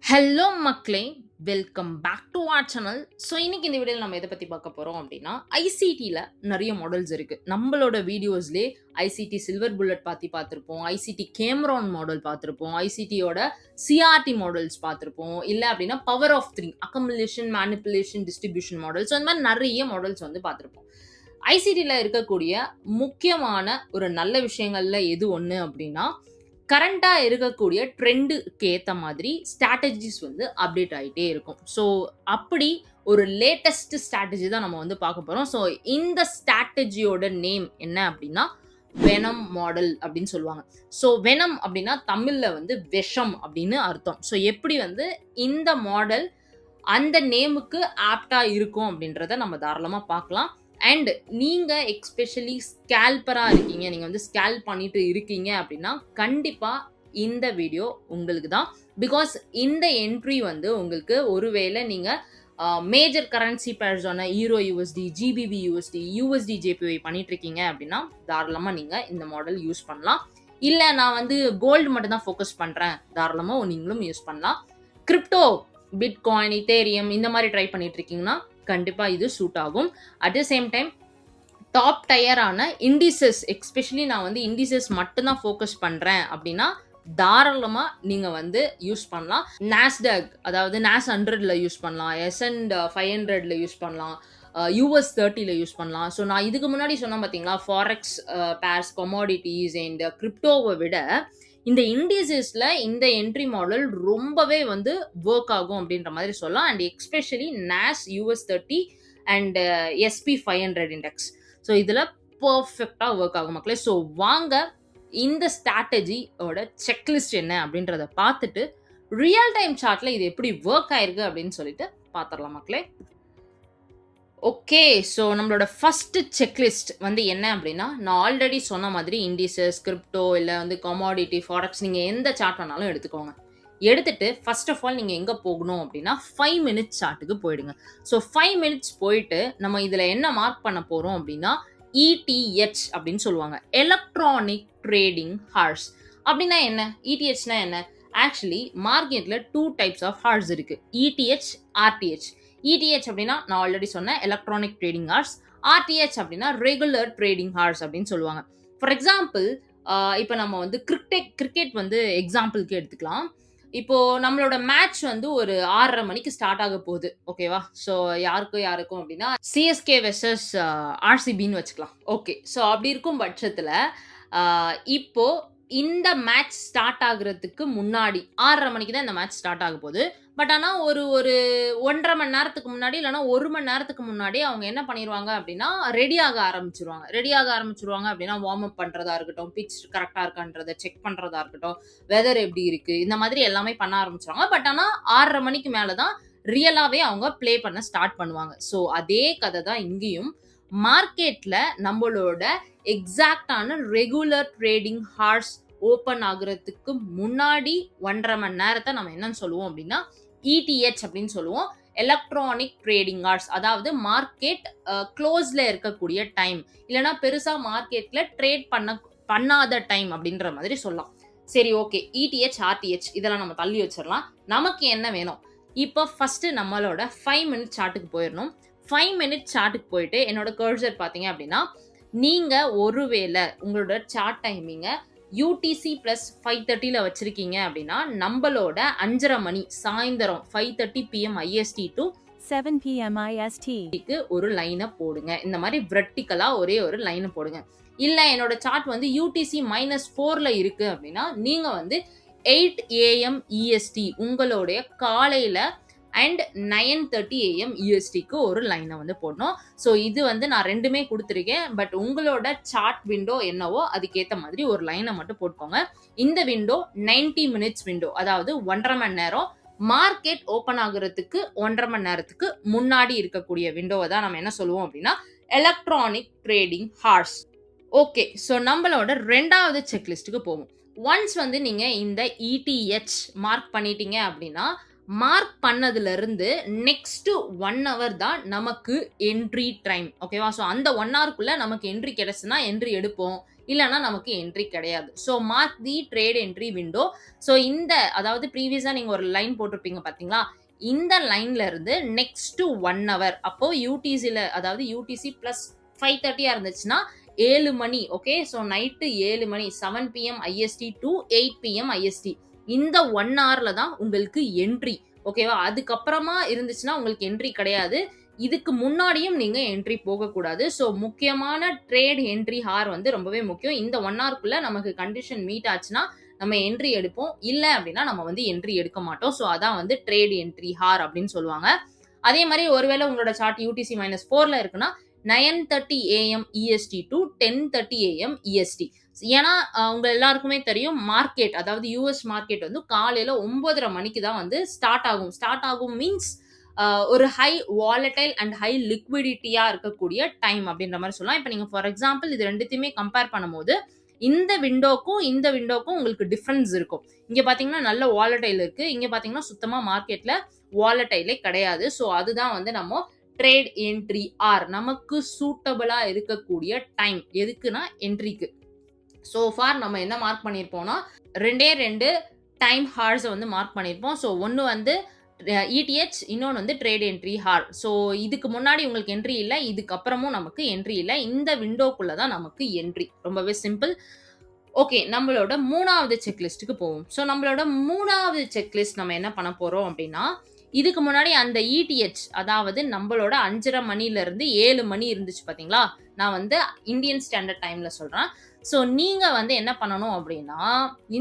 Hello மக்களே! Welcome back to our channel. So, இன்னைக்கு இந்த வீடியோல நம்ம எத பத்தி பார்க்க போறோம் அப்டின்னா, ஐசிடில நெறைய மாடல்ஸ் இருக்கு. நம்மளோட வீடியோஸ்லயே ஐசிடி சில்வர் புல்லட் பத்தி பார்த்திருப்போம். ஐசிடி கேமரான் மாடல் பார்த்திருப்போம். ஐசிடியோட சிஆர்டி மாடல்ஸ் பார்த்திருப்போம். இல்ல அப்டின்னா power of 3 accumulation, manipulation, distribution models அந்த மாரி நெறைய மாடல்ஸ் வந்து பார்த்திருப்போம். ஐசிடில இருக்கக்கூடிய முக்கியமான ஒரு நல்ல விஷயங்கள்ல எது ஒண்ணு அப்டின்னா, கரண்டா இருக்கக்கூடிய ட்ரெண்டுக்கு ஏத்த மாதிரி ஸ்ட்ராட்டஜிஸ் வந்து அப்டேட் ஆயிட்டே இருக்கும். ஸோ, அப்படி ஒரு லேட்டஸ்ட் ஸ்ட்ராட்டஜி தான் நம்ம வந்து பார்க்க போறோம். ஸோ, இந்த ஸ்ட்ராட்டஜியோட நேம் என்ன அப்டின்னா, வெனம் மாடல் அப்டின்னு சொல்லுவாங்க. ஸோ, வெனம் அப்டின்னா தமிழ்ல வந்து விஷம் அப்டின்னு அர்த்தம். ஸோ, எப்படி வந்து இந்த மாடல் அந்த நேமுக்கு ஆப்ட்டா இருக்கும் அப்டின்றத நம்ம தாராளமா பார்க்கலாம். அண்ட் நீங்க எஸ்பெஷலி ஸ்கேல்பரா இருக்கீங்க, நீங்க வந்து ஸ்கேல்ப் பண்ணிட்டு இருக்கீங்க அப்டின்னா, கண்டிப்பா இந்த வீடியோ உங்களுக்கு தான். பிகாஸ் இந்த என்ட்ரி வந்து உங்களுக்கு ஒருவேளை நீங்க மேஜர் கரன்சி பேர்ஸான euro USD, GBP USD, USD JPY பண்ணிட்டு இருக்கீங்க அப்டின்னா, தாராளமா நீங்க இந்த மாடல் யூஸ் பண்ணலாம். இல்ல நான் வந்து கோல்டு மட்டும் தான் ஃபோக்கஸ் பண்றேன், தாராளமா நீங்களும் யூஸ் பண்ணலாம். கிரிப்டோ, பிட்காயின், இத்தேரியம் இந்த மாதிரி ட்ரை பண்ணிட்டு இருக்கீங்கன்னா, கண்டிப்பா இது சூட் ஆகும். At the same time top tier indices, especially நான் வந்து இண்டிசஸ் மட்டும் தான் ஃபோக்கஸ் பண்றேன் அப்படின்னா, தாராளமா நீங்க வந்து யூஸ் பண்ணலாம். நாஸ்டாக், அதாவது நாஸ் 100ல யூஸ் பண்ணலாம், S&P 500ல யூஸ் பண்ணலாம், யூஎஸ் 30ல யூஸ் பண்ணலாம். ஸோ நான் இதுக்கு முன்னாடி சொன்னேன் பார்த்தீங்களா, ஃபாரெக்ஸ் பேர்ஸ், கமாடிட்டிஸ் அண்ட் கிரிப்டோவை விட இந்த இண்டிசஸ்ல இந்த என்ட்ரி மாடல் ரொம்பவே வந்து ஒர்க் ஆகும் அப்படின்ற மாதிரி சொல்லலாம். And especially Naz US 30 and SP 500 index. So இதில் பர்ஃபெக்டாக ஒர்க் ஆகும் மக்களே. ஸோ வாங்க இந்த ஸ்ட்ராட்டஜியோட செக்லிஸ்ட் என்ன அப்படின்றத பார்த்துட்டு ரியல் டைம் சார்ட்ல இது எப்படி ஒர்க் ஆயிருக்கு அப்படின்னு சொல்லிட்டு பார்த்துடலாம் மக்களே. ஓகே, ஸோ நம்மளோட ஃபர்ஸ்ட் செக்லிஸ்ட் வந்து என்ன அப்படின்னா, நான் ஆல்ரெடி சொன்ன மாதிரி இண்டிசஸ், கிரிப்டோ இல்லை வந்து கமாடிட்டி, ஃபாரெக்ஸ் நீங்கள் எந்த சார்ட் வேணாலும் எடுத்துக்கோங்க. எடுத்துட்டு ஃபர்ஸ்ட் ஆஃப் ஆல் நீங்கள் எங்கே போகணும் அப்படின்னா 5 மினிட்ஸ் சார்ட்டுக்கு போயிடுங்க. ஸோ 5 மினிட்ஸ் போயிட்டு நம்ம இதில் என்ன மார்க் பண்ண போகிறோம் அப்படின்னா, ETH அப்படின்னு சொல்லுவாங்க, எலக்ட்ரானிக் ட்ரேடிங் ஹார்ஸ். அப்படின்னா என்ன? ETHனா என்ன? ஆக்சுவலி மார்க்கெட்டில் 2 டைப்ஸ் ஆஃப் ஹார்ஸ் இருக்கு, ETH, RTH. ETH அப்படின்னா நான் ஆல்ரெடி சொன்னேன், எலக்ட்ரானிக் ட்ரேடிங் ஹார்ஸ். RTH அப்படின்னா ரெகுலர் ட்ரேடிங் ஹார்ஸ் அப்படின்னு சொல்லுவாங்க. ஃபார் எக்ஸாம்பிள், இப்போ நம்ம வந்து கிரிக்கெட் வந்து எக்ஸாம்பிளுக்கு எடுத்துக்கலாம். இப்போ நம்மளோட மேட்ச் வந்து ஒரு 6:30 மணிக்கு ஸ்டார்ட் ஆக போகுது, ஓகேவா? ஸோ யாருக்கும் அப்படின்னா சிஎஸ்கே வெர்சஸ் ஆர்சிபின்னு வச்சுக்கலாம். ஓகே, ஸோ அப்படி இருக்கும் பட்சத்தில் இப்போ இந்த மேட்ச் ஸ்டார்ட் ஆகுறதுக்கு முன்னாடி 6:30 மணிக்கு தான் இந்த மேட்ச் ஸ்டார்ட் ஆக போகுது. பட் ஆனால் ஒரு 1.5 மணி நேரத்துக்கு முன்னாடி இல்லைனா 1 மணி நேரத்துக்கு முன்னாடி அவங்க என்ன பண்ணிடுவாங்க அப்படின்னா ரெடியாக ஆரம்பிச்சிருவாங்க அப்படின்னா வார்ம் அப் பண்ணுறதா இருக்கட்டும், பிச் கரெக்டாக இருக்கான்றதை செக் பண்ணுறதா இருக்கட்டும், வெதர் எப்படி இருக்குது, இந்த மாதிரி எல்லாமே பண்ண ஆரம்பிச்சிருவாங்க. பட் ஆனால் 6:30 மணிக்கு மேலே தான் ரியலாகவே அவங்க ப்ளே பண்ண ஸ்டார்ட் பண்ணுவாங்க. ஸோ அதே கதை தான் இங்கேயும். மார்க்கெட்டில் நம்மளோட எக்ஸாக்டான ரெகுலர் ட்ரேடிங் ஹார்ஸ் ஓப்பன் ஆகுறதுக்கு முன்னாடி 1.5 மணி நேரத்தை நம்ம என்னன்னு சொல்லுவோம் அப்படின்னா ETH அப்படின்னு சொல்லுவோம், எலக்ட்ரானிக் ட்ரேடிங் ஹார்ஸ். அதாவது மார்க்கெட் க்ளோஸ்ல இருக்கக்கூடிய டைம், இல்லைன்னா பெருசா மார்க்கெட்ல ட்ரேட் பண்ணாத டைம் அப்படின்ற மாதிரி சொல்லலாம். சரி, ஓகே, ETH, RTH இதெல்லாம் நம்ம தள்ளி வச்சிடலாம். நமக்கு என்ன வேணும்? இப்போ ஃபர்ஸ்ட் நம்மளோட 5 மினிட் சார்ட்டுக்கு போயிடணும். 5 மினிட் சார்ட்டுக்கு போயிட்டு என்னோட கர்சர் பார்த்தீங்க அப்படின்னா, நீங்க ஒருவேளை உங்களோட சார்ட் டைமிங்க UTC + 5:30ல வச்சிருக்கீங்க அப்படின்னா, நம்மளோட 5:30 மணி சாயந்தரம் 5:30 PM IST to 7 PM IST ஒரு லைனை போடுங்க. இந்த மாதிரி வெர்டிக்கலா ஒரே ஒரு லைனை போடுங்க. இல்ல என்னோட சார்ட் வந்து UTC -4ல இருக்கு அப்படின்னா, நீங்க வந்து 8 AM EST உங்களுடைய காலையில அண்ட் 9:30 AM ESTக்கு ஒரு லைனை வந்து போடணும். ஸோ இது வந்து நான் ரெண்டுமே கொடுத்துருக்கேன். பட் உங்களோட சார்ட் விண்டோ என்னவோ அதுக்கேற்ற மாதிரி ஒரு லைனை மட்டும் போட்டுக்கோங்க. இந்த விண்டோ 90 மினிட்ஸ் விண்டோ, அதாவது 1.5 மணி நேரம், மார்க்கெட் ஓப்பன் ஆகுறதுக்கு 1.5 மணி நேரத்துக்கு முன்னாடி இருக்கக்கூடிய விண்டோவை தான் நம்ம என்ன சொல்லுவோம் அப்படின்னா electronic trading hours. Okay, so நம்மளோட ரெண்டாவது செக்லிஸ்ட்டுக்கு போவோம். ஒன்ஸ் வந்து நீங்கள் இந்த ETH மார்க் பண்ணிட்டீங்க அப்படின்னா, மார்க் பண்ணதுல இருந்து நெக்ஸ்ட் 1 ஹவர் தான் நமக்கு என்ட்ரி டைம், ஓகேவா? ஸோ அந்த 1 ஹவருக்குள்ள நமக்கு என்ட்ரி கிடைச்சுன்னா என்ட்ரி எடுப்போம். இல்லைன்னா நமக்கு என்ட்ரி கிடையாது. ஸோ மார்க் தி ட்ரேட் என்ட்ரி விண்டோ. ஸோ இந்த அதாவது ப்ரீவியஸாக நீங்கள் ஒரு லைன் போட்டிருப்பீங்க பார்த்தீங்களா, இந்த லைன்ல இருந்து நெக்ஸ்ட் 1 ஹவர் அப்போ யூடிசியில் அதாவது யூடிசி ப்ளஸ் 5:30 இருந்துச்சுன்னா 7 மணி. ஓகே, ஸோ நைட்டு 7 மணி 7 PM IST to 8 PM IST இந்த 1 ஹவர்ல தான் உங்களுக்கு என்ட்ரி. ஓகேவா, அதுக்கப்புறமா இருந்துச்சுன்னா உங்களுக்கு என்ட்ரி கிடையாது. இதுக்கு முன்னாடியும் நீங்க என்ட்ரி போகக்கூடாது. ஸோ முக்கியமான ட்ரேட் என்ட்ரி ஹார் வந்து ரொம்பவே முக்கியம். இந்த 1 ஹவர்க்குள்ள நமக்கு கண்டிஷன் மீட் ஆச்சுன்னா நம்ம என்ட்ரி எடுப்போம். இல்ல அப்படின்னா நம்ம வந்து என்ட்ரி எடுக்க மாட்டோம். ஸோ அதான் வந்து ட்ரேட் என்ட்ரி ஹார் அப்படின்னு சொல்லுவாங்க. அதே மாதிரி ஒருவேளை உங்களோட சார்ட் UTC -4ல இருக்குன்னா 9:30 AM EST to 10:30 AM EST. ஏன்னா உங்க எல்லாருக்குமே தெரியும் மார்க்கெட் அதாவது யூஎஸ் மார்க்கெட் வந்து காலையில 9:30 மணிக்கு தான் வந்து ஸ்டார்ட் ஆகும். ஸ்டார்ட் ஆகும் மீன்ஸ் ஒரு ஹை வாலடைல் அண்ட் ஹை லிக்விடிட்டியா இருக்கக்கூடிய டைம் அப்படின்ற மாதிரி சொல்லலாம். இப்போ நீங்க ஃபார் எக்ஸாம்பிள் இது ரெண்டுத்தையுமே கம்பேர் பண்ணும்போது இந்த விண்டோக்கும் உங்களுக்கு டிஃபரன்ஸ் இருக்கும். இங்க பாத்தீங்கன்னா நல்ல வாலடைல் இருக்கு, இங்க பாத்தீங்கன்னா சுத்தமா மார்க்கெட்ல வாலடைலே கிடையாது. ஸோ அதுதான் வந்து நம்ம ட்ரேட் என்ட்ரி ஆர் நமக்கு சூட்டபிளா இருக்கக்கூடிய டைம் எதுக்குன்னா என்ட்ரிக்கு. ஸோ ஃபார் நம்ம என்ன மார்க் பண்ணியிருப்போம்னா 2 டைம் ஹார்ஸை வந்து மார்க் பண்ணியிருப்போம். ஸோ ஒன்று வந்து ETH, இன்னொன்று வந்து ட்ரேட் என்ட்ரி ஹார். ஸோ இதுக்கு முன்னாடி உங்களுக்கு என்ட்ரி இல்லை, இதுக்கப்புறமும் நமக்கு என்ட்ரி இல்லை. இந்த விண்டோக்குள்ள தான் நமக்கு என்ட்ரி. ரொம்பவே சிம்பிள். ஓகே, நம்மளோட 3வது செக்லிஸ்ட்டுக்கு போவோம். ஸோ நம்மளோட 3வது செக்லிஸ்ட் நம்ம என்ன பண்ண போறோம் அப்படின்னா, இதுக்கு முன்னாடி அந்த ETH அதாவது நம்மளோட 5:30 மணிலேருந்து 7 மணி இருந்துச்சு பார்த்தீங்களா, நான் வந்து இந்தியன் ஸ்டாண்டர்ட் டைம்ல சொல்றேன். ஸோ நீங்க வந்து என்ன பண்ணணும் அப்படின்னா,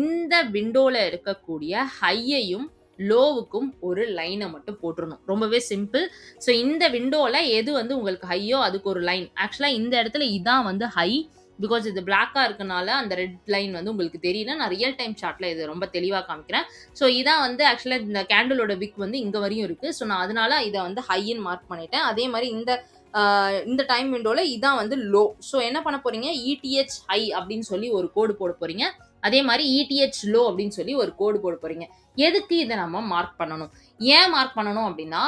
இந்த விண்டோல இருக்கக்கூடிய ஹையையும் லோவுக்கும் ஒரு லைனை மட்டும் போட்டுறணும். ரொம்பவே சிம்பிள். ஸோ இந்த விண்டோல எது வந்து உங்களுக்கு ஹையோ அதுக்கு ஒரு லைன். ஆக்சுவலா இந்த இடத்துல இதான் வந்து ஹை. பிகாஸ் இது பிளாக்கா இருக்கனால அந்த ரெட் லைன் வந்து உங்களுக்கு தெரியல. நான் ரியல் டைம் சார்ட்ல இது ரொம்ப தெளிவாக காமிக்கிறேன். ஸோ இதான் வந்து ஆக்சுவலாக இந்த கேண்டிலோட விக் வந்து இங்க வரையும் இருக்கு. ஸோ நான் அதனால இதை வந்து ஹைன்னு மார்க் பண்ணிட்டேன். அதே மாதிரி இந்த டைம் விண்டோல இதான் வந்து லோ. ஸோ என்ன பண்ண போறீங்க, ETH ஹை அப்படின்னு சொல்லி ஒரு கோடு போட போறீங்க. அதே மாதிரி ETH லோ அப்படின்னு சொல்லி ஒரு கோடு போட போறீங்க. எதுக்கு இதை நம்ம மார்க் பண்ணணும், ஏன் மார்க் பண்ணணும் அப்படின்னா,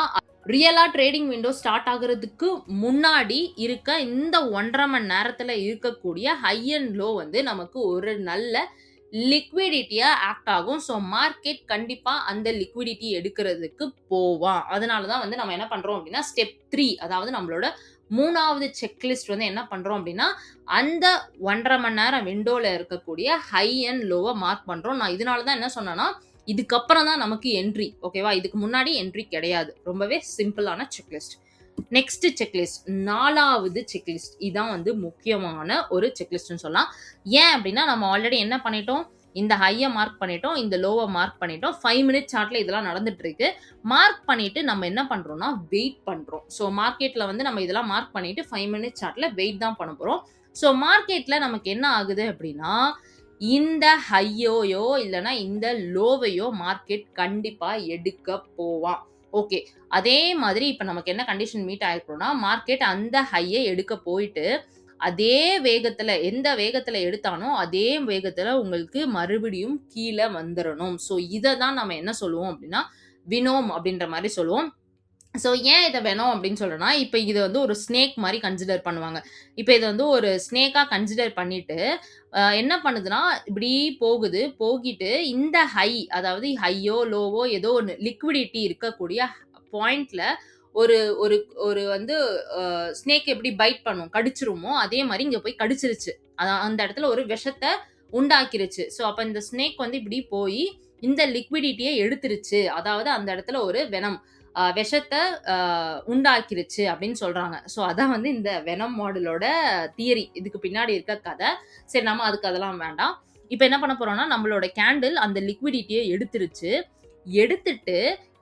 ரியலா ட்ரேடிங் விண்டோ ஸ்டார்ட் ஆகுறதுக்கு முன்னாடி இருக்க இந்த 1.5 மணி நேரத்துல இருக்கக்கூடிய ஹை அண்ட் லோ வந்து நமக்கு ஒரு நல்ல லிக்விடிட்டியா ஆக்ட் ஆகும். ஸோ மார்க்கெட் கண்டிப்பா அந்த லிக்விடிட்டி எடுக்கிறதுக்கு போவான். அதனாலதான் வந்து நம்ம என்ன பண்றோம் அப்படின்னா ஸ்டெப் 3 அதாவது நம்மளோட 3வது செக்லிஸ்ட் வந்து என்ன பண்றோம் அப்படின்னா, அந்த 1.5 மணி நேரம் விண்டோல இருக்கக்கூடிய ஹை அண்ட் லோவை மார்க் பண்றோம். நான் இதனாலதான் என்ன சொன்னேன்னா, இதுக்கப்புறம் தான் நமக்கு என்ட்ரி. ஓகேவா, இதுக்கு முன்னாடி என்ட்ரி கிடையாது. ரொம்பவே சிம்பிளான செக்லிஸ்ட். நெக்ஸ்ட் செக்லிஸ்ட் 4வது செக்லிஸ்ட். இதான் வந்து முக்கியமான ஒரு செக்லிஸ்ட்னு சொல்லலாம். ஏன் அப்படின்னா நம்ம ஆல்ரெடி என்ன பண்ணிட்டோம், இந்த ஹையை மார்க் பண்ணிட்டோம், இந்த லோவை மார்க் பண்ணிட்டோம். 5 மினிட் சார்ட்ல இதெல்லாம் நடந்துட்டு இருக்கு. மார்க் பண்ணிட்டு நம்ம என்ன பண்றோம்னா வெயிட் பண்றோம். ஸோ மார்க்கெட்ல வந்து நம்ம இதெல்லாம் மார்க் பண்ணிட்டு 5 மினிட் சார்ட்ல வெயிட் தான் பண்ண போறோம். ஸோ மார்க்கெட்ல நமக்கு என்ன ஆகுது அப்படின்னா, இந்த ஹையோயோ இல்லைன்னா இந்த லோவையோ மார்க்கெட் கண்டிப்பா எடுக்க போவான். ஓகே, அதே மாதிரி இப்ப நமக்கு என்ன கண்டிஷன் மீட் ஆயிருக்கோம்னா, மார்க்கெட் அந்த ஹையை எடுக்க போயிட்டு அதே வேகத்துல எந்த வேகத்துல எடுத்தானோ அதே வேகத்துல உங்களுக்கு மறுபடியும் கீழே வந்துடணும். ஸோ இதை தான் நம்ம என்ன சொல்லுவோம் அப்படின்னா வினோம் அப்படின்ற மாதிரி சொல்லுவோம். ஸோ ஏன் இதை வேணும் அப்படின்னு சொல்றேன்னா, இப்போ இது வந்து ஒரு ஸ்னேக் மாதிரி கன்சிடர் பண்ணுவாங்க. இப்போ இது வந்து ஒரு ஸ்னேக்கா கன்சிடர் பண்ணிட்டு என்ன பண்ணுதுன்னா இப்படி போகிட்டு இந்த ஹை அதாவது ஹையோ லோவோ ஏதோ ஒன்று லிக்விடிட்டி இருக்கக்கூடிய பாயிண்ட்ல ஒரு ஒரு ஒரு வந்து ஸ்னேக் எப்படி பைட் பண்ணும், கடிச்சிருமோ அதே மாதிரி இங்க போய் கடிச்சிருச்சு. அந்த இடத்துல ஒரு விஷத்தை உண்டாக்கிருச்சு. ஸோ அப்ப இந்த ஸ்னேக் வந்து இப்படி போய் இந்த லிக்விடிட்டியை எடுத்துருச்சு. அதாவது அந்த இடத்துல ஒரு வெனம் விஷத்தை உண்டாக்கிருச்சு அப்படின்னு சொல்றாங்க. ஸோ அதான் வந்து இந்த வெனம் மாடலோட தியரி, இதுக்கு பின்னாடி இருக்க கதை. சரி, நம்ம அதுக்கு அதெல்லாம் வேண்டாம். இப்போ என்ன பண்ண போறோம்னா, நம்மளோட கேண்டில் அந்த லிக்விடிட்டியை எடுத்துட்டு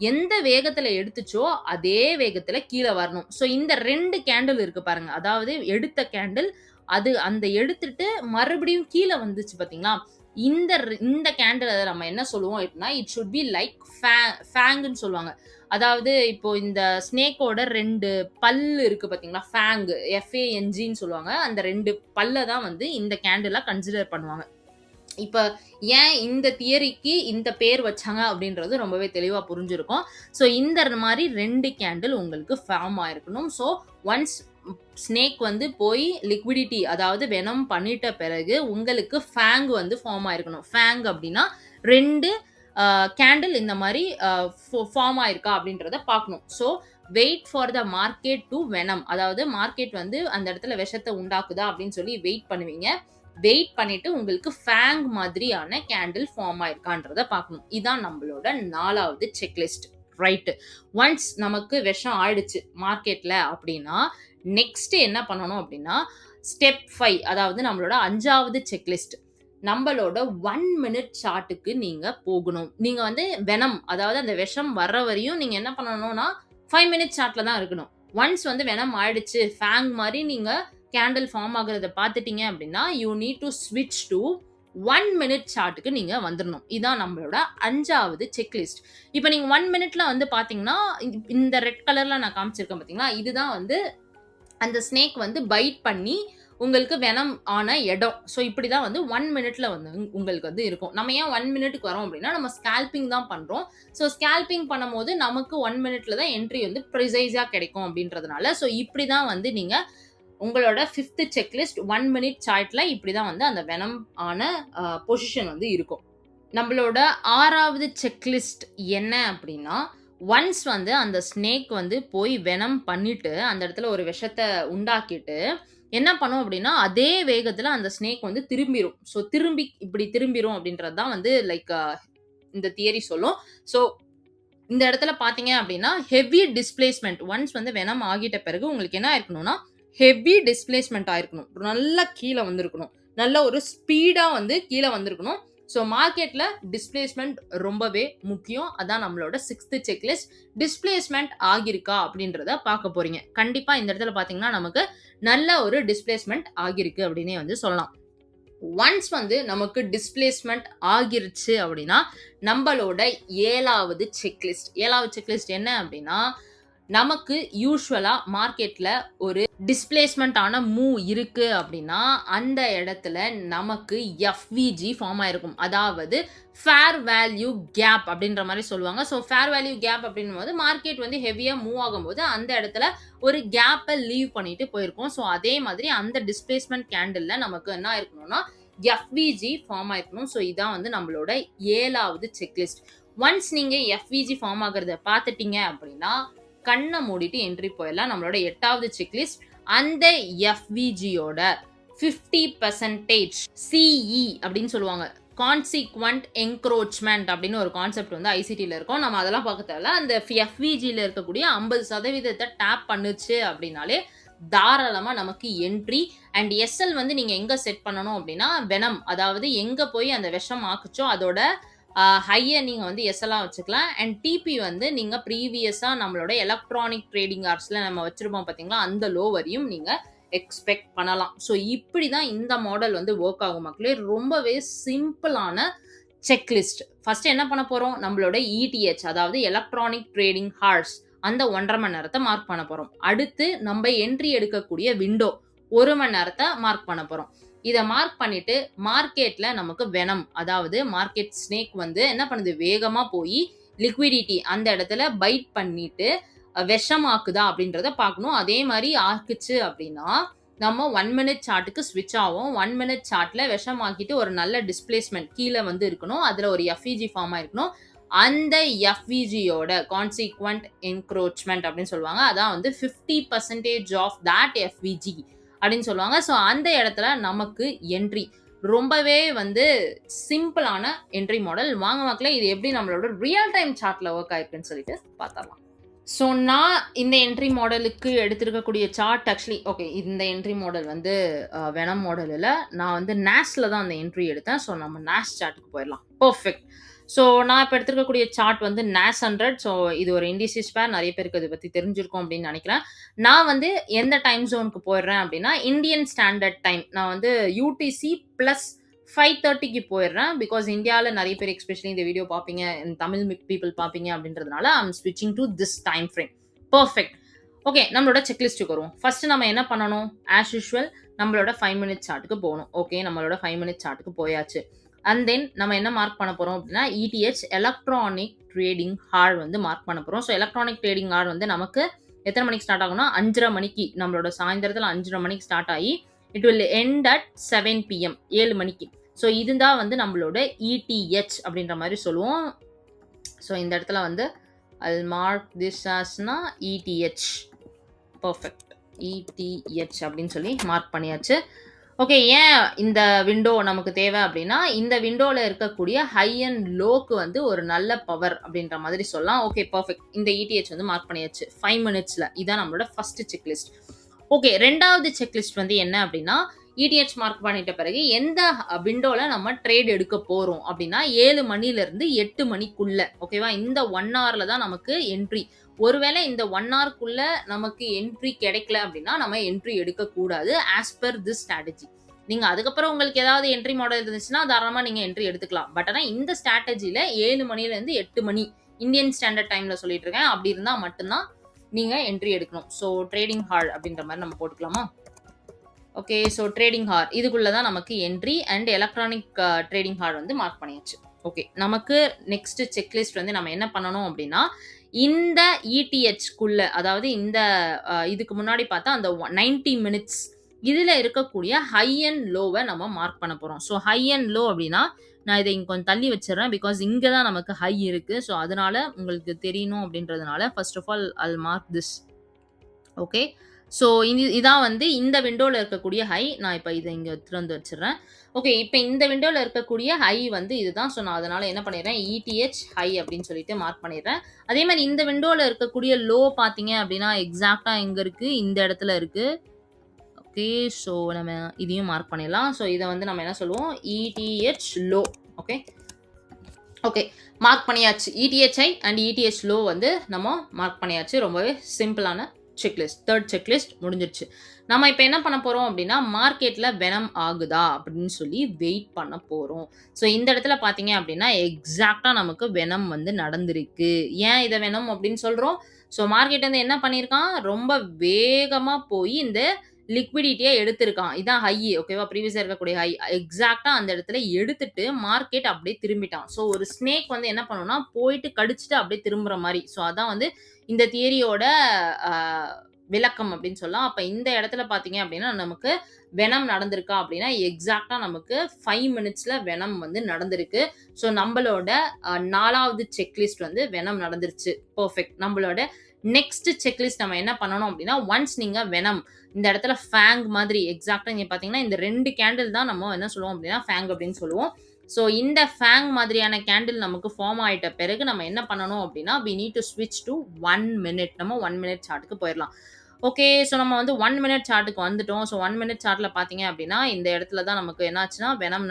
எந்த வேகத்துல எடுத்துச்சோ அதே வேகத்துல கீழே வரணும். ஸோ இந்த 2 கேண்டில் இருக்கு பாருங்க, அதாவது எடுத்த கேண்டில் அது அந்த எடுத்துட்டு மறுபடியும் கீழே வந்துச்சு பாத்தீங்களா, இந்த கேண்டில் நம்ம என்ன சொல்லுவோம் அப்படின்னா, இட் ஷுட் பி லைக் ஃபேங்குன்னு சொல்லுவாங்க. அதாவது இப்போ இந்த ஸ்னேக்கோட 2 பல்லு இருக்கு பாத்தீங்களா, ஃபேங்கு FANGன்னு சொல்லுவாங்க. அந்த 2 பல்ல தான் வந்து இந்த கேண்டிலா கன்சிடர் பண்ணுவாங்க. இப்ப ஏன் இந்த தியரிக்கு இந்த பேர் வச்சாங்க அப்படின்றது ரொம்பவே தெளிவா புரிஞ்சிருக்கும். ஸோ இந்த மாதிரி 2 கேண்டில் உங்களுக்கு ஃபார்ம் ஆயிருக்கணும். ஸோ ஒன்ஸ் ஸ்னேக் வந்து போய் லிக்விடிட்டி அதாவது வெனம் பண்ணிட்ட பிறகு உங்களுக்கு ஃபேங் வந்து ஃபார்ம் ஆயிருக்கணும். ஃபேங் அப்படின்னா 2 கேண்டில் இந்த மாரி ஃபார்ம் ஆயிருக்கா அப்படின்றத பார்க்கணும். So wait for the market to venom. அதாவது மார்க்கெட் வந்து அந்த இடத்துல விஷத்த உண்டாக்குதா அப்படின்னு சொல்லி வெயிட் பண்ணுவீங்க. வெயிட் பண்ணிட்டு உங்களுக்கு ஃபேங் மாதிரியான கேண்டில் ஃபார்ம் ஆயிருக்கான்றத பார்க்கணும். இதான் நம்மளோட 4வது செக்லிஸ்ட். ரைட். ஒன்ஸ் நமக்கு விஷம் ஆயிடுச்சு மார்க்கெட்ல அப்படின்னா நெக்ஸ்ட் என்ன பண்ணணும் அப்படின்னா ஸ்டெப் 5 அதாவது நம்மளோட 5வது செக்லிஸ்ட். நம்மளோட 1 மினிட் சார்ட்டுக்கு நீங்க போகணும். நீங்க வந்து வெனம் அதாவது அந்த விஷம் வர்ற வரையும் நீங்க என்ன பண்ணணும்னா 5 மினிட் சார்ட்ல தான் இருக்கணும். ஒன்ஸ் வந்து வெனம் ஆயிடுச்சு ஃபேங் மாதிரி நீங்க கேண்டில் ஃபார்ம் ஆகுறத பார்த்துட்டீங்க அப்படின்னா யூ நீட் டு ஸ்விட்ச் டு 1 மினிட் சார்ட்டுக்கு நீங்க வந்துடணும். இதான் நம்மளோட 5வது செக்லிஸ்ட். இப்போ நீங்க 1 மினிட்ல வந்து பாத்தீங்கன்னா இந்த ரெட் கலர்ல நான் காமிச்சிருக்கேன் பாத்தீங்களா, இதுதான் வந்து அந்த ஸ்னேக் வந்து பைட் பண்ணி உங்களுக்கு வெனம் ஆன இடம். ஸோ இப்படிதான் வந்து 1 மினிட்ல வந்து உங்களுக்கு வந்து இருக்கும். நம்ம ஏன் 1 மினிட்டுக்கு வரோம் அப்படின்னா நம்ம ஸ்கேல்பிங் தான் பண்றோம். ஸோ ஸ்கேல்பிங் பண்ணும்போது நமக்கு 1 மினிட்ல தான் என்ட்ரி வந்து ப்ரிசைஸா கிடைக்கும் அப்படின்றதுனால ஸோ இப்படிதான் வந்து நீங்க உங்களோட 5th செக்லிஸ்ட் 1 மினிட் சார்ட்ல இப்படிதான் வந்து அந்த வெனம் ஆன பொசிஷன் வந்து இருக்கும். நம்மளோட 6வது செக்லிஸ்ட் என்ன அப்படின்னா ஒன்ஸ் வந்து அந்த ஸ்னேக் வந்து போய் வெனம் பண்ணிட்டு அந்த இடத்துல ஒரு விஷத்தை உண்டாக்கிட்டு என்ன பண்ணும் அப்படின்னா அதே வேகத்துல அந்த ஸ்னேக் வந்து திரும்பிடும். ஸோ இப்படி திரும்பிடும் அப்படின்றது தான் வந்து லைக் இந்த தியரி சொல்லும். ஸோ இந்த இடத்துல பாத்தீங்க அப்படின்னா ஹெவி டிஸ்பிளேஸ்மெண்ட் ஒன்ஸ் வந்து வெனம் ஆகிட்ட பிறகு உங்களுக்கு என்ன இருக்கணும்னா ஹெவி டிஸ்பிளேஸ்மெண்ட் ஆயிருக்கணும். நல்லா கீழே வந்திருக்கணும். நல்ல ஒரு ஸ்பீடா வந்து கீழே வந்திருக்கணும். ஸோ மார்க்கெட்ல டிஸ்பிளேஸ்மெண்ட் ரொம்பவே முக்கியம். அதான் நம்மளோட 6th செக்லிஸ்ட். டிஸ்பிளேஸ்மெண்ட் ஆகிருக்கா அப்படின்றத பார்க்க போறீங்க. கண்டிப்பா இந்த இடத்துல பாத்தீங்கன்னா நமக்கு நல்ல ஒரு டிஸ்பிளேஸ்மெண்ட் ஆகிருக்கு அப்படின்னே வந்து சொல்லலாம். ஒன்ஸ் வந்து நமக்கு டிஸ்பிளேஸ்மெண்ட் ஆகிருச்சு அப்படின்னா நம்மளோட 7வது செக்லிஸ்ட் என்ன அப்படின்னா நமக்கு யூஸ்வலா மார்க்கெட்ல ஒரு டிஸ்பிளேஸ்மெண்ட் ஆன மூவ் இருக்கு அப்படின்னா அந்த இடத்துல நமக்கு எஃப்விஜி ஃபார்ம் ஆயிருக்கும். அதாவது ஃபேர் வேல்யூ கேப் அப்படின்ற மாதிரி சொல்லுவாங்க. ஸோ ஃபேர் வேல்யூ கேப் அப்படின்னும் போது மார்க்கெட் வந்து ஹெவியா மூவ் ஆகும்போது அந்த இடத்துல ஒரு கேப்பை லீவ் பண்ணிட்டு போயிருக்கும். ஸோ அதே மாதிரி அந்த டிஸ்பிளேஸ்மெண்ட் கேண்டில்ல நமக்கு என்ன இருக்கணும்னா எஃப்விஜி ஃபார்ம் ஆயிருக்கணும். ஸோ இதான் வந்து நம்மளோட 7வது செக்லிஸ்ட். ஒன்ஸ் நீங்க எஃப்விஜி ஃபார்ம் ஆகுறத பார்த்துட்டீங்க அப்படின்னா கண்ணை மூடிட்டு என்ட்ரி போயிடலாம். நம்மளோட 8வது செக்லிஸ்ட் அந்த எஃப்விஜியோட 50% சிஇ அப்படின்னு சொல்லுவாங்க. கான்சிக்வெண்ட் என்க்ரோச்மெண்ட் அப்படின்னு ஒரு கான்செப்ட் வந்து ஐசிடியில் இருக்கும். நம்ம அதெல்லாம் பார்க்க தேவையில்ல. அந்த எஃப்விஜியில் இருக்கக்கூடிய 50% டேப் பண்ணுச்சு அப்படின்னாலே தாராளமாக நமக்கு என்ட்ரி. அண்ட் எஸ்எல் வந்து நீங்கள் எங்கே செட் பண்ணணும் அப்படின்னா வெனம் அதாவது எங்கே போய் அந்த விஷம் ஆக்குச்சோ அதோட ஹையை நீங்கள் வந்து எஸ்எல்லாம் வச்சுக்கலாம். அண்ட் டிபி வந்து நீங்கள் ப்ரீவியஸாக நம்மளோட எலக்ட்ரானிக் ட்ரேடிங் ஆர்ட்ஸில் நம்ம வச்சுருப்போம் பார்த்தீங்களா அந்த லோ வரையும் நீங்கள் எக்ஸ்பெக்ட் பண்ணலாம். ஸோ இப்படி தான் இந்த மாடல் வந்து ஒர்க் ஆகும் மக்களே. ரொம்பவே சிம்பிளான செக்லிஸ்ட். ஃபர்ஸ்ட் என்ன பண்ண போகிறோம் நம்மளோட இடிஹெச் அதாவது எலக்ட்ரானிக் ட்ரேடிங் ஹார்ஸ் அந்த 1.5 மணி நேரத்தை மார்க் பண்ண போகிறோம். அடுத்து நம்ம என்ட்ரி எடுக்கக்கூடிய விண்டோ 1 மணி நேரத்தை மார்க் பண்ண போகிறோம். இதை மார்க் பண்ணிட்டு மார்க்கெட்ல நமக்கு வெனம் அதாவது மார்க்கெட் ஸ்னேக் வந்து என்ன பண்ணுது வேகமா போய் லிக்விடிட்டி அந்த இடத்துல பைட் பண்ணிட்டு விஷமாக்குதா அப்படின்றத பார்க்கணும். அதே மாதிரி ஆக்குச்சு அப்படின்னா நம்ம 1 மினிட் சார்ட்டுக்கு ஸ்விட்ச் ஆகும். 1 மினிட் சார்ட்ல விஷமாக்கிட்டு ஒரு நல்ல டிஸ்பிளேஸ்மெண்ட் கீழே வந்து இருக்கணும். அதுல ஒரு எஃப்இஜி ஃபார்ம் ஆயிருக்கணும். அந்த எஃப்இஜியோட கான்சிக்வெண்ட் என்க்ரோச்மெண்ட் அப்படின்னு சொல்லுவாங்க. அதான் வந்து 50% ஆஃப் தட் எஃப்இஜி அப்படின்னு சொல்லுவாங்க. ஸோ அந்த இடத்துல நமக்கு என்ட்ரி ரொம்பவே வந்து சிம்பிளான என்ட்ரி மாடல். வாங்க மக்களே இது எப்படி நம்மளோட ரியல் டைம் சார்ட்ல ஒர்க் ஆயிருக்குன்னு சொல்லிட்டு பார்த்தரலாம். ஸோ நான் இந்த என்ட்ரி மாடலுக்கு எடுத்திருக்கக்கூடிய சார்ட் ஆக்சுவலி ஓகே இந்த என்ட்ரி மாடல் வந்து வெனம் மாடலில் நான் வந்து நேஸில் தான் அந்த என்ட்ரி எடுத்தேன். ஸோ நம்ம நேஸ் சார்ட்டுக்கு போயிடலாம். பர்ஃபெக்ட். ஸோ நான் இப்போ எடுத்துருக்கக்கூடிய சார்ட் வந்து நேஸ் 100. ஸோ இது ஒரு இண்டிசிஸ் பேர் நிறைய பேருக்கு அதை பற்றி தெரிஞ்சிருக்கும் அப்படின்னு நினைக்கிறேன். நான் வந்து எந்த டைம் ஜோனுக்கு போயிடுறேன் அப்படின்னா இந்தியன் ஸ்டாண்டர்ட் டைம் நான் வந்து யூடிசி ப்ளஸ் 5:30க்கு போயிடுறேன். பிகாஸ் இந்தியாவில் நிறைய பேர் எஸ்பெஷலி இந்த வீடியோ பார்ப்பீங்க தமிழ் பீப்புள் பார்ப்பீங்க அப்படின்றதுனால ஐம் ஸ்விட்சிங் to this time frame. Perfect. Okay நம்மளோட செக்லிஸ்ட்டுக்கு வருவோம். ஃபர்ஸ்ட் நம்ம என்ன பண்ணணும் ஆஸ் யூஷுவல் நம்மளோட 5 மினிட் சார்ட்டுக்கு போகணும். ஓகே நம்மளோட 5 மினிட் சார்ட்டுக்கு போயாச்சு. அண்ட் தென் நம்ம என்ன மார்க் பண்ண போகிறோம் அப்படின்னா இடிஹெச் எலக்ட்ரானிக் ட்ரேடிங் ஹார் வந்து மார்க் பண்ண போகிறோம். ஸோ எலக்ட்ரானிக் ட்ரேடிங் ஹார் வந்து நமக்கு எத்தனை மணிக்கு ஸ்டார்ட் ஆகும்னா 5:30 மணிக்கு, நம்மளோட சாயந்தரத்தில் 5:30 மணிக்கு ஸ்டார்ட் ஆகி it will end at 7 PM 7 மணிக்கு. ஸோ இதுதான் வந்து நம்மளோட ETH அப்படின்ற மாதிரி சொல்லுவோம். ஸோ இந்த இடத்துல வந்து I'll mark this asனா ETH. Perfect. ETH அப்படின்னு சொல்லி மார்க் பண்ணியாச்சு. ஓகே, ஏன் இந்த விண்டோ நமக்கு தேவை அப்படின்னா, இந்த விண்டோவில் இருக்கக்கூடிய ஹை அண்ட் லோக்கு வந்து ஒரு நல்ல பவர் அப்படின்ற மாதிரி சொல்லலாம். Okay, perfect. இந்த ETH வந்து மார்க் பண்ணியாச்சு 5 மினிட்ஸில். இதான் நம்மளோட ஃபர்ஸ்ட் செக்லிஸ்ட். ஓகே, ரெண்டாவது செக்லிஸ்ட் வந்து என்ன அப்படின்னா, ETH மார்க் பண்ணிட்ட பிறகு எந்த விண்டோவில் நம்ம ட்ரேட் எடுக்க போகிறோம் அப்படின்னா 7 மணிலேருந்து 8 மணிக்குள்ள. ஓகேவா, இந்த 1 ஹவரில் தான் நமக்கு என்ட்ரி. ஒருவேளை இந்த 1 ஹவருக்குள்ள நமக்கு என்ட்ரி கிடைக்கல அப்படின்னா நம்ம என்ட்ரி எடுக்கக்கூடாது ஆஸ் பர் திஸ் ஸ்ட்ராட்டஜி. நீங்கள் அதுக்கப்புறம் உங்களுக்கு ஏதாவது என்ட்ரி மாடல் இருந்துச்சுன்னா தாராளமாக நீங்கள் என்ட்ரி எடுத்துக்கலாம். பட் ஆனால் இந்த ஸ்ட்ராட்டஜியில் 7 மணிலேருந்து 8 மணி இந்தியன் ஸ்டாண்டர்ட் டைமில் சொல்லிட்டு இருக்கேன். அப்படி இருந்தால் மட்டும்தான் நீங்கள் என்ட்ரி எடுக்கணும். ஸோ ட்ரேடிங் ஹார் அப்படின்ற மாதிரி நம்ம போட்டுக்கலாமா? ஓகே, ஸோ ட்ரேடிங் ஹார் இதுக்குள்ளே தான் நமக்கு entry and electronic trading hour வந்து மார்க் பண்ணியாச்சு. ஓகே, நமக்கு நெக்ஸ்ட் செக்லிஸ்ட் வந்து நம்ம என்ன பண்ணணும் அப்படின்னா, இந்த ETHக்குள்ள, அதாவது இந்த இதுக்கு முன்னாடி பார்த்தா அந்த 90 மினிட்ஸ் இதில் இருக்கக்கூடிய ஹை அண்ட் லோவை நம்ம மார்க் பண்ண போகிறோம். ஸோ ஹை அண்ட் லோ அப்படின்னா நான் இதை இங்கே கொஞ்சம் தள்ளி வச்சிடறேன், பிகாஸ் இங்கே தான் நமக்கு ஹை இருக்குது. ஸோ அதனால உங்களுக்கு தெரியணும் அப்படின்றதுனால first of all I'll mark this. Okay, so இதான் வந்து இந்த விண்டோவில் இருக்கக்கூடிய ஹை. நான் இப்போ இதை இங்கே திறந்து வச்சிடுறேன். ஓகே, இப்போ இந்த விண்டோவில் இருக்கக்கூடிய ஹை வந்து இதுதான். ஸோ நான் அதனால் என்ன பண்ணிடுறேன், ETH ஹை அப்படின்னு சொல்லிட்டு மார்க் பண்ணிடுறேன். அதே மாதிரி இந்த விண்டோவில் இருக்கக்கூடிய லோ பார்த்தீங்க அப்படின்னா எக்ஸாக்டாக எங்கே இருக்குது, இந்த இடத்துல இருக்குது. ஓகே, ஸோ நம்ம இதையும் மார்க் பண்ணிடலாம். ஸோ இதை வந்து நம்ம என்ன சொல்லுவோம், ETH low. Okay okay, mark பண்ணியாச்சு. ETH high and ETH low வந்து நம்ம மார்க் பண்ணியாச்சு. ரொம்பவே சிம்பிளான செக்லிஸ்ட். தேர்ட் செக்லிஸ்ட் முடிஞ்சிருச்சு. நம்ம இப்போ என்ன பண்ண போகிறோம் அப்படின்னா, மார்க்கெட்டில் வெனம் ஆகுதா அப்படின்னு சொல்லி வெயிட் பண்ண போகிறோம். ஸோ இந்த இடத்துல பார்த்தீங்க அப்படின்னா எக்ஸாக்டாக நமக்கு வெனம் வந்து நடந்திருக்கு. ஏன் இதை வெனம் அப்படின்னு சொல்கிறோம்? ஸோ மார்க்கெட் வந்து என்ன பண்ணியிருக்கான், ரொம்ப வேகமாக போய் இந்த லிக்விடிட்டியை எடுத்திருக்கான். இதான் ஹை. ஓகேவா, ப்ரீவியஸாக இருக்கக்கூடிய ஹை எக்ஸாக்டாக அந்த இடத்துல எடுத்துட்டு மார்க்கெட் அப்படியே திரும்பிட்டான். ஸோ ஒரு ஸ்னேக் வந்து என்ன பண்ணுன்னா, போயிட்டு கடிச்சிட்டு அப்படியே திரும்புகிற மாதிரி. ஸோ அதான் வந்து இந்த தியரியோட விளக்கம் அப்படின்னு சொல்லலாம். அப்போ இந்த இடத்துல பார்த்தீங்க அப்படின்னா நமக்கு வெனம் நடந்திருக்கா அப்படின்னா எக்ஸாக்டாக நமக்கு 5 மினிட்ஸில் வெனம் வந்து நடந்திருக்கு. ஸோ நம்மளோட 4வது செக்லிஸ்ட் வந்து வெனம் நடந்துருச்சு. பர்ஃபெக்ட். நம்மளோட நெக்ஸ்ட் செக்லிஸ்ட் நம்ம என்ன பண்ணணும் அப்படின்னா, ஒன்ஸ் நீங்கள் வெனம் இந்த இடத்துல ஃபேங் மாதிரி எக்ஸாக்டாக இங்கே பார்த்தீங்கன்னா இந்த 2 கேண்டில் தான் நம்ம என்ன சொல்லுவோம் அப்படின்னா ஃபேங் அப்படின்னு சொல்லுவோம். ஸோ இந்த ஃபேங் மாதிரியான கேண்டில் நமக்கு ஃபார்ம் ஆகிட்ட பிறகு நம்ம என்ன பண்ணணும் அப்படின்னா, we need to switch to 1 minute. நம்ம 1 minute சார்ட்டுக்கு போயிடலாம். ஓகே, ஸோ நம்ம வந்து 1 minute சார்ட்டுக்கு வந்துட்டோம். ஸோ 1 minute சார்ட்டில் பார்த்தீங்க அப்படின்னா இந்த இடத்துல தான் நமக்கு என்னாச்சுன்னா வெனம்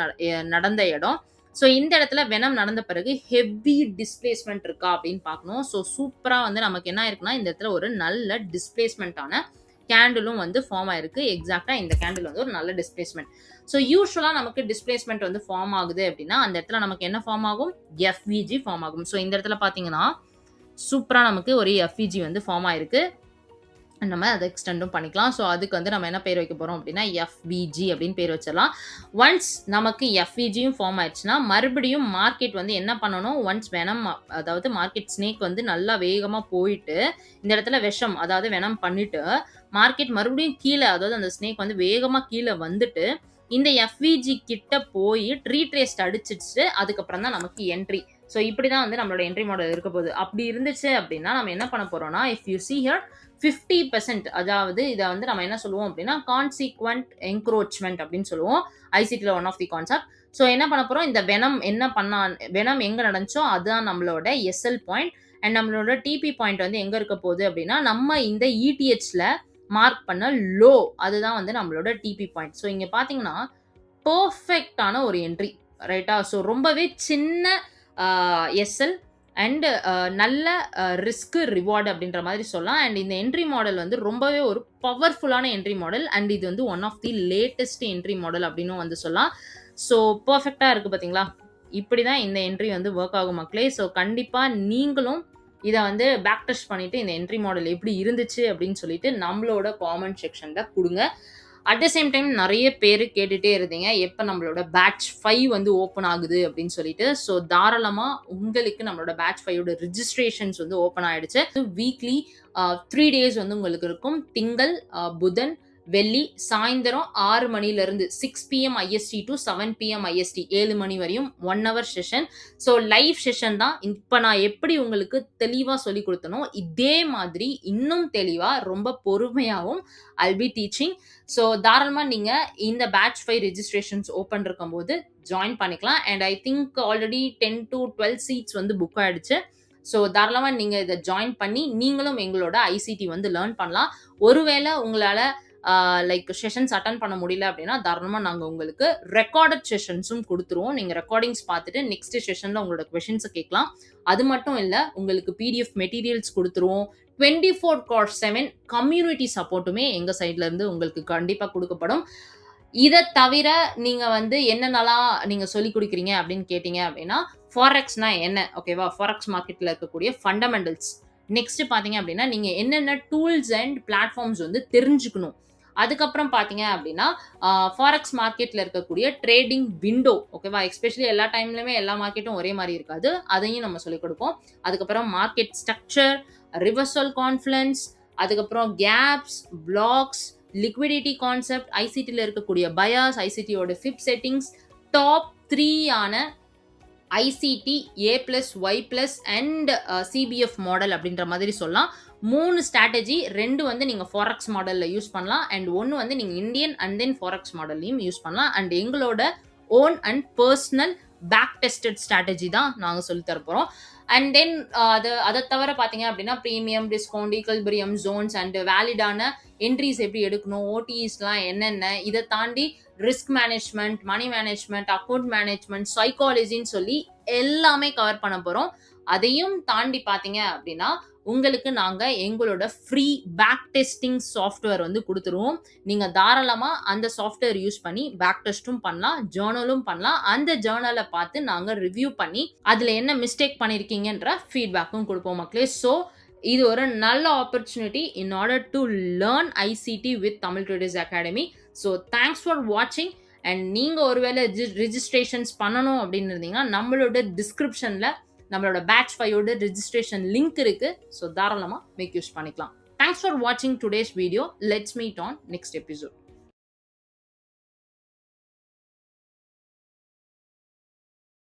நடந்த இடம். ஸோ இந்த இடத்துல வெனம் நடந்த பிறகு ஹெவி டிஸ்பிளேஸ்மெண்ட் இருக்கா அப்படின்னு பார்க்கணும். ஸோ சூப்பராக வந்து நமக்கு என்ன இருக்குன்னா, இந்த இடத்துல ஒரு நல்ல டிஸ்பிளேஸ்மெண்ட்டான கேண்டிலும் வந்து ஃபார்ம் ஆயிருக்கு. எக்ஸாக்டாக இந்த கேண்டில் வந்து ஒரு நல்ல டிஸ்பிளேஸ்மெண்ட். ஸோ யூஸ்வலாக நமக்கு டிஸ்பிளேஸ்மெண்ட் வந்து ஃபார்ம் ஆகுது அப்படின்னா அந்த இடத்துல நமக்கு என்ன ஃபார்ம் ஆகும், FVG ஃபார்ம் ஆகும். ஸோ இந்த இடத்துல பார்த்தீங்கன்னா சூப்பராக நமக்கு ஒரு FVG வந்து ஃபார்ம் ஆயிருக்கு. நம்ம அதை எக்ஸ்டெண்டும் பண்ணிக்கலாம். ஸோ அதுக்கு வந்து நம்ம என்ன பேர் வைக்க போகிறோம் அப்படின்னா FVG அப்படின்னு பேர் வச்சிடலாம். ஒன்ஸ் நமக்கு FVGயும் ஃபார்ம் ஆயிடுச்சுன்னா மறுபடியும் மார்க்கெட் வந்து என்ன பண்ணணும், ஒன்ஸ் வெனம் அதாவது மார்க்கெட் ஸ்னேக் வந்து நல்லா வேகமாக போயிட்டு இந்த இடத்துல விஷம் அதாவது வெனம் பண்ணிட்டு மார்க்கெட் மறுபடியும் கீழே, அதாவது அந்த ஸ்னேக் வந்து வேகமாக கீழே வந்துட்டு இந்த FVG கிட்ட போய் ரீட்ரேஸ்ட் அடிச்சிட்டு அதுக்கப்புறம் தான் நமக்கு என்ட்ரி. ஸோ இப்படி தான் வந்து நம்மளோட என்ட்ரி மாடல் இருக்க போகுது. அப்படி இருந்துச்சு அப்படின்னா நம்ம என்ன பண்ண போகிறோம்னா, இஃப் யூ see here 50%, அதாவது இதை வந்து நம்ம என்ன சொல்லுவோம் அப்படின்னா கான்சிக்வெண்ட் என்க்ரோச்மெண்ட் அப்படின்னு சொல்லுவோம். ஐசிடியில் one of the concept. So என்ன பண்ண போகிறோம், இந்த வெனம் என்ன பண்ணா, வெனம் எங்கே நடந்துச்சோ அதுதான் நம்மளோட SL பாயிண்ட் அண்ட் நம்மளோட TP பாயிண்ட் வந்து எங்கே இருக்க போகுது அப்படின்னா நம்ம இந்த ETHல மார்க் பண்ண லோ, அதுதான் வந்து நம்மளோட TP பாயிண்ட். ஸோ இங்கே பார்த்தீங்கன்னா பர்ஃபெக்டான ஒரு என்ட்ரி, ரைட்டா. ஸோ ரொம்பவே சின்ன SL அண்ட் நல்ல ரிஸ்க்கு ரிவார்டு அப்படின்ற மாதிரி சொல்லலாம். அண்ட் இந்த என்ட்ரி மாடல் வந்து ரொம்பவே ஒரு பவர்ஃபுல்லான என்ட்ரி மாடல் அண்ட் இது வந்து one of the latest entry model அப்படின்னு வந்து சொல்லலாம். ஸோ பர்ஃபெக்டாக இருக்குது பார்த்தீங்களா. இப்படி தான் இந்த என்ட்ரி வந்து ஒர்க் ஆகும் மக்களே. ஸோ கண்டிப்பாக நீங்களும் இதை வந்து பேக் டெஸ்ட் பண்ணிவிட்டு இந்த என்ட்ரி மாடல் எப்படி இருந்துச்சு அப்படின்னு சொல்லிட்டு நம்மளோட காமெண்ட் செக்ஷனில் கொடுங்க. அட் த சேம் டைம் நிறைய பேர் கேட்டுட்டே இருந்தீங்க எப்போ நம்மளோட பேட்ச் 5 வந்து ஓப்பன் ஆகுது அப்படின்னு சொல்லிட்டு. ஸோ தாராளமாக உங்களுக்கு நம்மளோட பேட்ச் 5ஓட ரிஜிஸ்ட்ரேஷன்ஸ் வந்து ஓப்பன் ஆயிடுச்சு. வீக்லி 3 டேஸ் வந்து உங்களுக்கு இருக்கும். திங்கள், புதன், வெள்ளி சாயந்தரம் 6 மணிலேருந்து 6 PM IST to 7 PM IST 7 மணி வரையும் 1 hour session. So live session தான். இப்போ நான் எப்படி உங்களுக்கு தெளிவாக சொல்லி கொடுத்தனோ இதே மாதிரி இன்னும் தெளிவாக ரொம்ப பொறுமையாகவும் I'll be teaching. ஸோ தாராளமாக நீங்கள் இந்த பேட்ச் 5 ரெஜிஸ்ட்ரேஷன்ஸ் ஓப்பன் இருக்கும்போது ஜாயின் பண்ணிக்கலாம். And I think already 10 to 12 seats வந்து புக் ஆகிடுச்சு. ஸோ தாராளமாக நீங்கள் இதை ஜாயின் பண்ணி நீங்களும் எங்களோட ஐசிடி வந்து லேர்ன் பண்ணலாம். ஒருவேளை உங்களால் லைக் செஷன்ஸ் அட்டன் பண்ண முடியல அப்படின்னா தாராளமாக நாங்கள் உங்களுக்கு ரெக்கார்டட் செஷன்ஸும் கொடுத்துருவோம். நீங்கள் ரெக்கார்டிங்ஸ் பார்த்துட்டு நெக்ஸ்ட் செஷனில் உங்களோட கொஷின்ஸை கேட்கலாம். அது மட்டும் இல்லை, உங்களுக்கு பிடிஎஃப் மெட்டீரியல்ஸ் கொடுத்துருவோம். 24/7 கம்யூனிட்டி சப்போர்ட்டுமே எங்கள் சைட்லேருந்து உங்களுக்கு கண்டிப்பாக கொடுக்கப்படும். இதை தவிர நீங்கள் வந்து என்னென்னலாம் நீங்கள் சொல்லிக் கொடுக்குறீங்க அப்படின்னு கேட்டிங்க அப்படின்னா, ஃபாரெக்ஸ்னா என்ன, ஓகேவா, ஃபாரெக்ஸ் மார்க்கெட்டில் இருக்கக்கூடிய ஃபண்டமெண்டல்ஸ். நெக்ஸ்ட் பார்த்தீங்க அப்படின்னா நீங்கள் என்னென்ன டூல்ஸ் அண்ட் பிளாட்ஃபார்ம்ஸ் வந்து தெரிஞ்சுக்கணும். அதுக்கப்புறம் பார்த்தீங்க அப்படின்னா ஃபாரெக்ஸ் மார்க்கெட்டில் இருக்கக்கூடிய ட்ரேடிங் விண்டோ, ஓகேவா, எஸ்பெஷலி எல்லா டைம்லையுமே எல்லா மார்க்கெட்டும் ஒரே மாதிரி இருக்காது, அதையும் நம்ம சொல்லிக் கொடுப்போம். அதுக்கப்புறம் மார்க்கெட் ஸ்ட்ரக்சர், ரிவர்சல் கான்ஃப்ளன்ஸ், அதுக்கப்புறம் கேப்ஸ், பிளாக்ஸ், லிக்விடிட்டி கான்செப்ட், ஐசிடியில் இருக்கக்கூடிய பயாஸ், ஐசிடியோட ஃபிப் செட்டிங்ஸ், டாப் 3 ஆன ICT A+Y+ and CBF model அப்படின்ற மாதிரி சொல்லலாம். 3 ஸ்ட்ராட்டஜி, 2 வந்து நீங்கள் ஃபாரெக்ஸ் மாடலில் யூஸ் பண்ணலாம் அண்ட் 1 வந்து நீங்கள் இந்தியன் அண்ட் தென் ஃபாரெக்ஸ் மாடல்லையும் யூஸ் பண்ணலாம். அண்ட் எங்களோட own and personal back tested strategy தான் நாங்கள் சொல்லித்தர போகிறோம். அண்ட் தென் அதை தவிர பார்த்தீங்க அப்படின்னா premium, discount, equilibrium zones and வேலிடான என்ட்ரிஸ் எப்படி எடுக்கணும், ஓடிஸ்லாம் என்னென்ன, இதை தாண்டி risk management, money management, account management, சைக்காலஜின்னு சொல்லி எல்லாமே கவர் பண்ண போகிறோம். அதையும் தாண்டி பார்த்தீங்க அப்படின்னா உங்களுக்கு நாங்கள் எங்களோட ஃப்ரீ பேக் டெஸ்டிங் சாஃப்ட்வேர் வந்து கொடுத்துருவோம். நீங்கள் தாராளமாக அந்த சாஃப்ட்வேர் யூஸ் பண்ணி பேக் டெஸ்ட்டும் பண்ணலாம், ஜேர்னலும் பண்ணலாம். அந்த ஜேர்னலை பார்த்து நாங்கள் ரிவ்யூ பண்ணி அதில் என்ன மிஸ்டேக் பண்ணியிருக்கீங்கன்ற ஃபீட்பேக்கும் கொடுப்போம் மக்களே. ஸோ இது ஒரு நல்ல opportunity in order to learn ICT with Tamil traders academy. So thanks for வாட்சிங். அண்ட் நீங்கள் ஒருவேளை ரிஜிஸ்ட்ரேஷன்ஸ் பண்ணணும் அப்படின்னு இருந்தீங்கன்னா நம்மளோட டிஸ்கிரிப்ஷனில் நம்மளோட பேட்ச் 5ஓட ரிஜிஸ்ட்ரேஷன் லிங்க் இருக்குது. ஸோ தாராளமாக மேக் யூஸ் பண்ணிக்கலாம். தேங்க்ஸ் ஃபார் வாட்சிங் today's video. Let's meet on next episode.